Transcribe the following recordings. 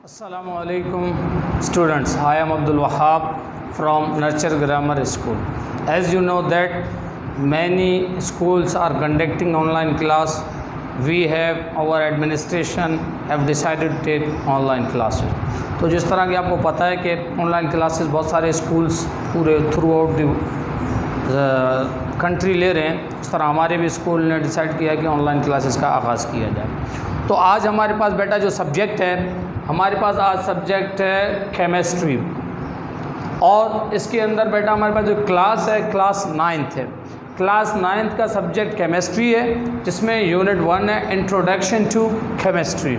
Assalamu alaikum students. I am Abdul Wahab from Nurture Grammar School. As you know that many schools are conducting online class. We have our administration have decided to take online classes. तो जिस तरह की आपको पता है कि online classes बहुत सारे स्कूल्स पूरे थ्रू आउट द कंट्री ले रहे हैं, उस तरह हमारे भी स्कूल ने डिसाइड किया कि ऑनलाइन क्लासेस का आगाज़ किया जाए। तो आज हमारे पास बेटा जो सब्जेक्ट है, हमारे पास आज सब्जेक्ट है केमिस्ट्री, और इसके अंदर बेटा हमारे पास जो क्लास है क्लास 9th है। क्लास 9th का सब्जेक्ट केमिस्ट्री है, जिसमें यूनिट 1 है इंट्रोडक्शन टू केमिस्ट्री।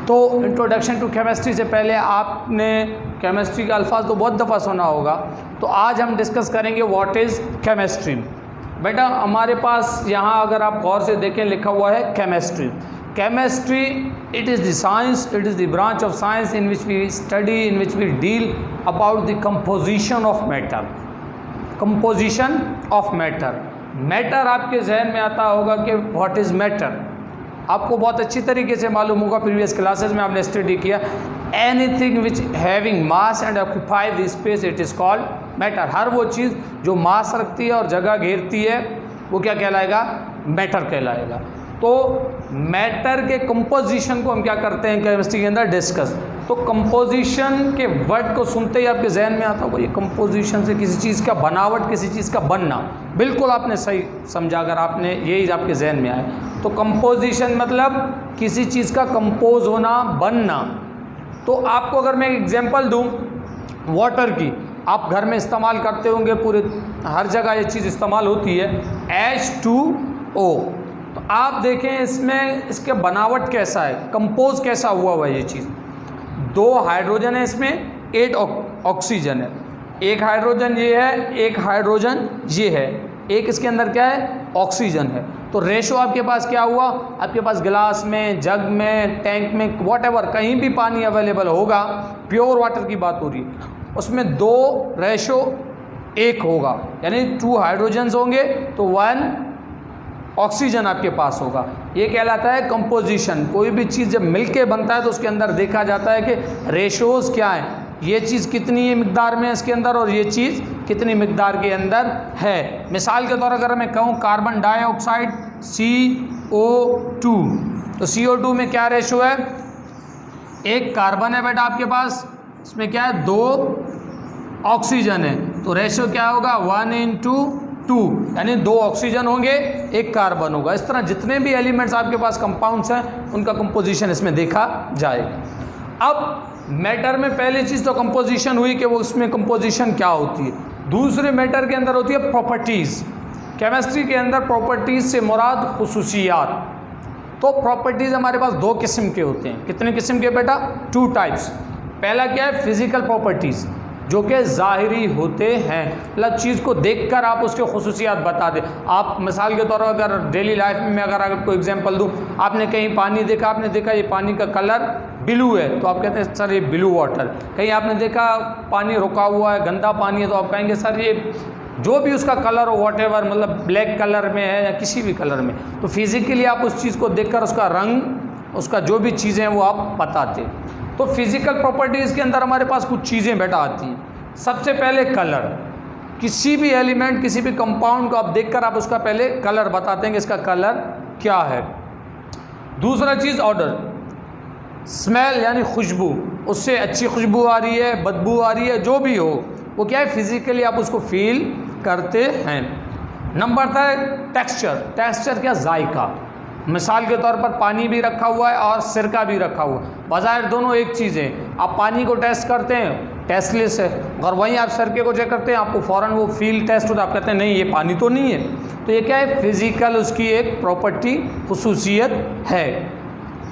तो इंट्रोडक्शन टू केमिस्ट्री से पहले आपने केमिस्ट्री का अल्फाज तो बहुत दफ़ा सुना होगा, तो आज हम डिस्कस करेंगे व्हाट इज़ केमिस्ट्री। बेटा हमारे पास यहाँ अगर आप गौर से देखें लिखा हुआ है chemistry. Chemistry, it is the science, it is the branch of science in which we study, in which we deal about the composition of matter. Composition of matter. Matter आपके जहन में आता होगा कि what is matter. आपको बहुत अच्छी तरीके से मालूम होगा, प्रीवियस क्लासेस में आपने स्टडी किया, anything which having mass and occupy the space it is called matter. हर वो चीज़ जो मास रखती है और जगह घेरती है वो क्या कहलाएगा? मैटर कहलाएगा। तो मैटर के कंपोजिशन को हम क्या करते हैं केमिस्ट्री के अंदर डिस्कस। तो कंपोजिशन के वर्ड को सुनते ही आपके जहन में आता होगा ये कंपोजिशन से किसी चीज़ का बनावट, किसी चीज़ का बनना। बिल्कुल आपने सही समझा, अगर आपने यही आपके जहन में आए तो कंपोजिशन मतलब किसी चीज़ का कंपोज होना, बनना। तो आपको अगर मैं एग्जाम्पल दूँ वाटर की, आप घर में इस्तेमाल करते होंगे, पूरे हर जगह ये चीज़ इस्तेमाल होती है, H2O। तो आप देखें इसमें इसके बनावट कैसा है, कंपोज कैसा हुआ है ये चीज़। 2 हाइड्रोजन है इसमें, 8 ऑक्सीजन है। एक हाइड्रोजन ये है, एक हाइड्रोजन ये है, एक इसके अंदर क्या है? ऑक्सीजन है। तो रेशो आपके पास क्या हुआ? आपके पास गिलास में, जग में, टैंक में, व्हाटएवर कहीं भी पानी अवेलेबल होगा, प्योर वाटर की बात हो रही है, उसमें 2:1 होगा, यानी 2 हाइड्रोजन्स होंगे तो 1 ऑक्सीजन आपके पास होगा। ये कहलाता है कंपोजिशन। कोई भी चीज़ जब मिलके बनता है तो उसके अंदर देखा जाता है कि रेशोज़ क्या है, ये चीज़ कितनी मिकदार में है इसके अंदर और ये चीज़ कितनी मिकदार के अंदर है। मिसाल के तौर अगर मैं कहूँ कार्बन डाइऑक्साइड CO2, तो CO2 में क्या रेशो है? 1 कार्बन है बेटा आपके पास, इसमें क्या है? 2 ऑक्सीजन है, तो रेशो क्या होगा? 1:2, यानी 2 ऑक्सीजन होंगे, 1 कार्बन होगा। इस तरह जितने भी एलिमेंट्स आपके पास कंपाउंड्स हैं उनका कंपोजिशन इसमें देखा जाएगा। अब मैटर में पहली चीज़ तो कंपोजिशन हुई कि वो उसमें कंपोजिशन क्या होती है। दूसरे मैटर के अंदर होती है प्रॉपर्टीज़। केमिस्ट्री के अंदर प्रॉपर्टीज़ से मुराद खुसूसियात। तो प्रॉपर्टीज़ हमारे पास 2 किस्म के होते हैं। कितने किस्म के बेटा? 2 टाइप्स। पहला क्या है? फिज़िकल प्रॉपर्टीज़, जो कि ज़ाहिरी होते हैं, मतलब चीज़ को देखकर आप उसके खुसूसियात बता दें। आप मिसाल के तौर पर अगर डेली लाइफ में अगर आपको एग्जांपल दूं, आपने कहीं पानी देखा, आपने देखा ये पानी का कलर ब्लू है, तो आप कहते हैं सर ये ब्लू वाटर। कहीं आपने देखा पानी रुका हुआ है, गंदा पानी है, तो आप कहेंगे सर ये जो भी उसका कलर हो, व्हाटएवर, मतलब ब्लैक कलर में है या किसी भी कलर में। तो फिज़िकली आप उस चीज़ को देखकर उसका रंग, उसका जो भी चीज़ें हैं वो आप बताते। तो फिज़िकल प्रॉपर्टीज़ के अंदर हमारे पास कुछ चीज़ें बेटा आती हैं। सबसे पहले कलर। किसी भी एलिमेंट, किसी भी कंपाउंड को आप देखकर आप उसका पहले कलर बताते हैं कि इसका कलर क्या है। दूसरा चीज़ ऑर्डर, स्मेल यानी खुशबू, उससे अच्छी खुशबू आ रही है, बदबू आ रही है, जो भी हो वो क्या है? फिज़िकली आप उसको फील करते हैं। Number 3 texture. टेक्सचर क्या? जायका। मिसाल के तौर पर पानी भी रखा हुआ है और सिरका भी रखा हुआ है, बाज़ाहिर दोनों एक चीज़ है। आप पानी को टेस्ट करते हैं, टेस्टलेस है, और वहीं आप सिरके को चेक करते हैं, आपको फ़ौरन वो फील टेस्ट होता है, आप कहते हैं नहीं ये पानी तो नहीं है। तो ये क्या है? फिज़िकल उसकी एक प्रॉपर्टी, खुसूसियत है।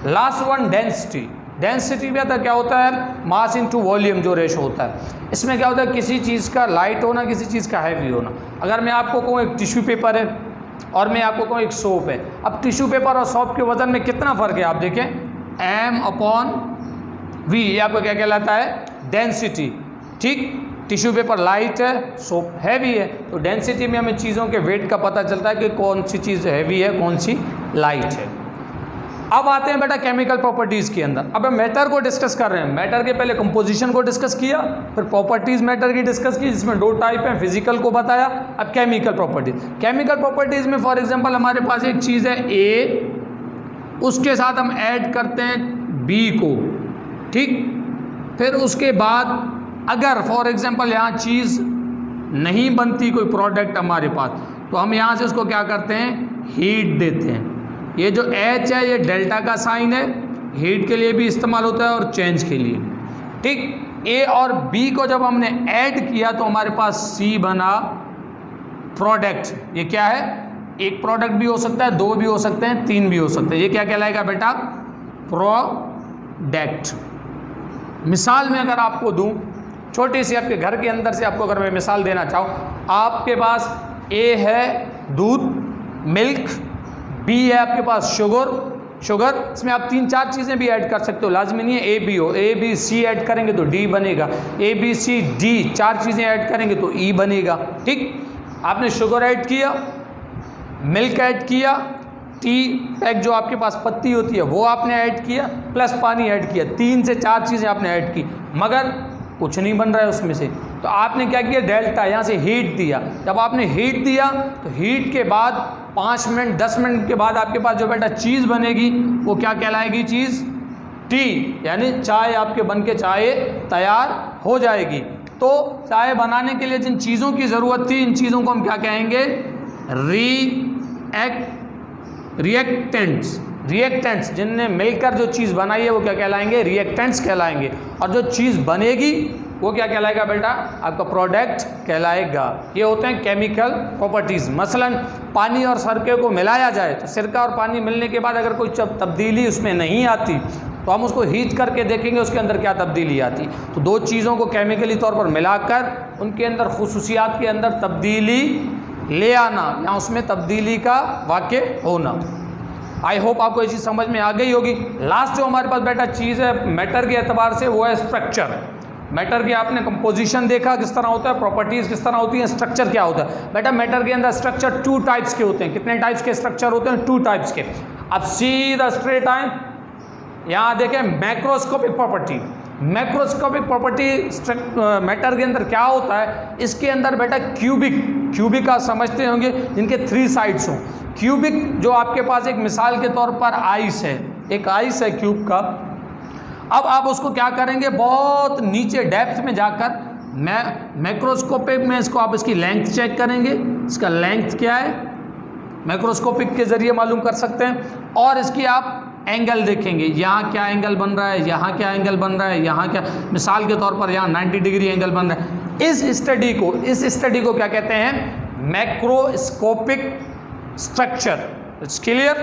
Last one density. डेंसिटी में क्या होता है? मास इंटू वॉल्यूम जो रेशो होता है। इसमें क्या होता है? किसी चीज़ का लाइट होना, किसी चीज़ का हैवी होना। अगर मैं आपको कहूँ एक टिश्यू पेपर है और मैं आपको कहूँ एक सोप है, अब टिश्यू पेपर और सोप के वज़न में कितना फ़र्क है? आप देखें M/V, ये आपको क्या कहलाता है? डेंसिटी। ठीक, टिश्यू पेपर लाइट है, सोप हैवी है, तो डेंसिटी में हमें चीज़ों के वेट का पता चलता है कि कौन सी चीज़ हैवी है, कौन सी लाइट है। अब आते हैं बेटा केमिकल प्रॉपर्टीज़ के अंदर। अब हम मैटर को डिस्कस कर रहे हैं। मैटर के पहले कंपोजिशन को डिस्कस किया, फिर प्रॉपर्टीज़ मैटर की डिस्कस की, जिसमें 2 टाइप हैं, फिजिकल को बताया। अब केमिकल प्रॉपर्टीज़, केमिकल प्रॉपर्टीज़ में फॉर एग्जांपल हमारे पास एक चीज़ है ए, उसके साथ हम ऐड करते हैं बी को, ठीक। फिर उसके बाद अगर फॉर एग्जांपल यहाँ चीज़ नहीं बनती, कोई प्रोडक्ट हमारे पास, तो हम यहाँ से उसको क्या करते हैं, हीट देते हैं। ये जो H है ये डेल्टा का साइन है, हीट के लिए भी इस्तेमाल होता है और चेंज के लिए, ठीक। A और B को जब हमने ऐड किया तो हमारे पास C बना प्रोडक्ट। ये क्या है, एक प्रोडक्ट भी हो सकता है, 2 भी हो सकते हैं, 3 भी हो सकते हैं। ये क्या कहलाएगा बेटा, प्रोडक्ट। मिसाल में अगर आपको दूं, छोटी सी आपके घर के अंदर से आपको अगर मैं मिसाल देना चाहूँ, आपके पास A है दूध, मिल्क, B है आपके पास शुगर, इसमें आप 3-4 चीज़ें भी ऐड कर सकते हो, लाजमी नहीं है A B हो। A B C ऐड करेंगे तो D बनेगा, A B C D 4 चीज़ें ऐड करेंगे तो E बनेगा, ठीक। आपने शुगर ऐड किया, मिल्क ऐड किया, टी पैक जो आपके पास पत्ती होती है वो आपने ऐड किया, प्लस पानी ऐड किया, 3 से 4 चीज़ें आपने ऐड की, मगर कुछ नहीं बन रहा है उसमें से। तो आपने क्या किया, डेल्टा यहाँ से हीट दिया। जब आपने हीट दिया तो हीट के बाद 5 मिनट 10 मिनट के बाद आपके पास जो बेटा चीज़ बनेगी वो क्या कहलाएगी, चीज़ टी, यानी चाय आपके बन के चाय तैयार हो जाएगी। तो चाय बनाने के लिए जिन चीज़ों की ज़रूरत थी, इन चीज़ों को हम क्या कहेंगे, रिएक्टेंट्स, जिनने मिलकर जो चीज़ बनाई है वो क्या कहलाएंगे, रिएक्टेंट्स कहलाएंगे। और जो चीज़ बनेगी वो क्या कहलाएगा बेटा, आपका प्रोडक्ट कहलाएगा। ये होते हैं केमिकल प्रॉपर्टीज़। मसलन पानी और सिरके को मिलाया जाए तो सिरका और पानी मिलने के बाद अगर कोई तब्दीली उसमें नहीं आती तो हम उसको हीट करके देखेंगे उसके अंदर क्या तब्दीली आती। तो 2 चीज़ों को केमिकली तौर पर मिलाकर उनके अंदर खुसूसियात के अंदर तब्दीली ले आना या उसमें तब्दीली का वाक़ होना। आई होप आपको ये चीज़ समझ में आ गई होगी। लास्ट जो हमारे पास बेटा चीज़ है मैटर के एतबार से वो है स्ट्रक्चर। मैटर की आपने कंपोजिशन देखा किस तरह होता है, प्रॉपर्टीज़ किस तरह होती हैं, स्ट्रक्चर क्या होता है। बेटा मैटर के अंदर स्ट्रक्चर 2 टाइप्स के होते हैं। कितने टाइप्स के स्ट्रक्चर होते हैं, 2 टाइप्स के। अब सीधा स्ट्रेट आए, यहाँ देखें macroscopic property. Macroscopic property matter के अंदर क्या होता है, इसके अंदर बेटा क्यूबिक आप समझते होंगे जिनके 3 साइड्स हों। क्यूबिक जो आपके पास एक मिसाल के तौर पर आइस है, एक आइस है क्यूब का। अब आप उसको क्या करेंगे, बहुत नीचे डेप्थ में जाकर मैक्रोस्कोपिक में इसको आप इसकी लेंथ चेक करेंगे, इसका लेंथ क्या है मैक्रोस्कोपिक के ज़रिए मालूम कर सकते हैं। और इसकी आप एंगल देखेंगे, यहाँ क्या एंगल बन रहा है, यहाँ क्या एंगल बन रहा है, यहाँ क्या, मिसाल के तौर पर यहाँ 90 डिग्री एंगल बन रहा है। इस स्टडी को क्या कहते हैं, macroscopic structure. It's clear.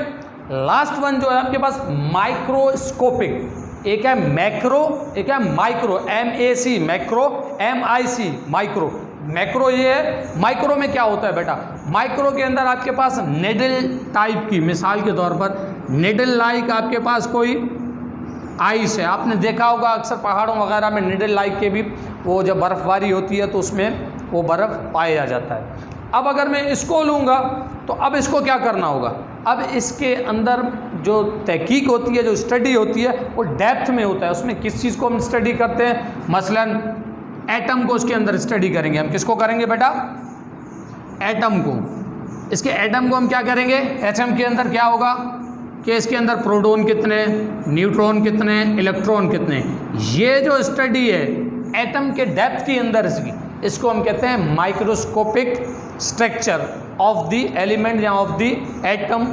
Last one जो है आपके पास माइक्रोस्कोपिक। एक है मैक्रो, एक है micro, MAC macro, MIC micro. Macro ये है, माइक्रो में क्या होता है बेटा, माइक्रो के अंदर आपके पास नेडल टाइप की, मिसाल के तौर पर नेडल लाइक आपके पास कोई आइस है। आपने देखा होगा अक्सर पहाड़ों वगैरह में नेडल लाइक के भी वो जब बर्फ़बारी होती है तो उसमें वो बर्फ़ पाया जाता है। अब अगर मैं इसको लूँगा तो अब इसको क्या करना होगा, अब इसके अंदर जो तहकीक होती है, जो स्टडी होती है वो डेप्थ में होता है। उसमें किस चीज़ को हम स्टडी करते हैं, मसलन एटम को उसके अंदर स्टडी करेंगे। हम किसको करेंगे बेटा, एटम को। इसके एटम को हम क्या करेंगे, एटम के अंदर क्या होगा कि इसके अंदर प्रोटॉन कितने, न्यूट्रॉन कितने, इलेक्ट्रॉन कितने। ये जो स्टडी है एटम के डेप्थ के अंदर इसको हम कहते हैं microscopic structure of the element या ऑफ द एटम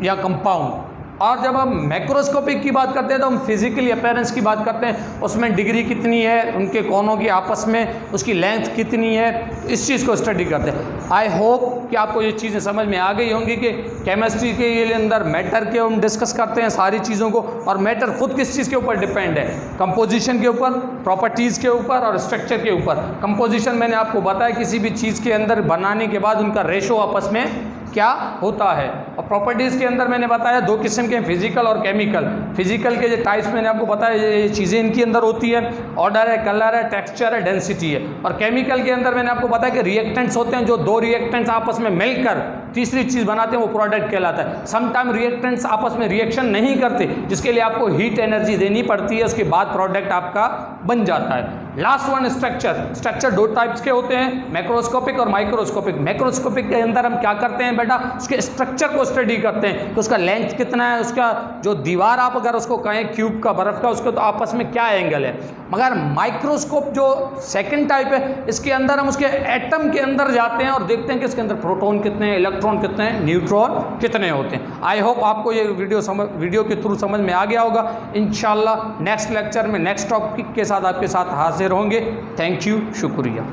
या कंपाउंड। और जब हम मैक्रोस्कोपिक की बात करते हैं तो हम फिजिकली अपीयरेंस की बात करते हैं, उसमें डिग्री कितनी है, उनके कोनों की आपस में उसकी लेंथ कितनी है, इस चीज़ को स्टडी करते हैं। आई होप कि आपको ये चीज़ें समझ में आ गई होंगी कि केमिस्ट्री के अंदर मैटर के हम डिस्कस करते हैं सारी चीज़ों को, और मैटर खुद किस चीज़ के ऊपर डिपेंड है, कंपोजिशन के ऊपर, प्रॉपर्टीज़ के ऊपर और स्ट्रक्चर के ऊपर। कंपोजिशन मैंने आपको बताया किसी भी चीज़ के अंदर बनाने के बाद उनका रेशो आपस में क्या होता है। और प्रॉपर्टीज़ के अंदर मैंने बताया 2 किस्म के, फिजिकल और केमिकल। फिजिकल के जो टाइप्स मैंने आपको बताया ये चीज़ें इनके अंदर होती है, ऑर्डर है, कलर है, टेक्सचर है, डेंसिटी है। और केमिकल के अंदर मैंने आपको बताया कि रिएक्टेंट्स होते हैं, जो 2 रिएक्टेंट्स आपस में मिलकर तीसरी चीज़ बनाते हैं वो प्रोडक्ट कहलाता है। समटाइम रिएक्टेंट्स आपस में रिएक्शन नहीं करते, जिसके लिए आपको हीट एनर्जी देनी पड़ती है, उसके बाद प्रोडक्ट आपका बन जाता है। लास्ट वन स्ट्रक्चर दो टाइप्स के होते हैं, मैक्रोस्कोपिक और माइक्रोस्कोपिक। मैक्रोस्कोपिक के अंदर हम क्या करते हैं बेटा, उसके स्ट्रक्चर को स्टडी करते हैं कि उसका लेंथ कितना है, उसका जो दीवार आप अगर उसको कहें क्यूब का बर्फ का, उसके तो आपस में क्या एंगल है। मगर माइक्रोस्कोप जो सेकंड टाइप है, इसके अंदर हम उसके एटम के अंदर जाते हैं और देखते हैं कि इसके अंदर प्रोटॉन कितने हैं, इलेक्ट्रॉन कितने हैं, न्यूट्रॉन कितने होते हैं। आई होप आपको ये वीडियो के थ्रू समझ में आ गया होगा। इंशाल्लाह नेक्स्ट लेक्चर में नेक्स्ट टॉपिक के साथ आपके साथ हाजिर होंगे। थैंक यू, शुक्रिया।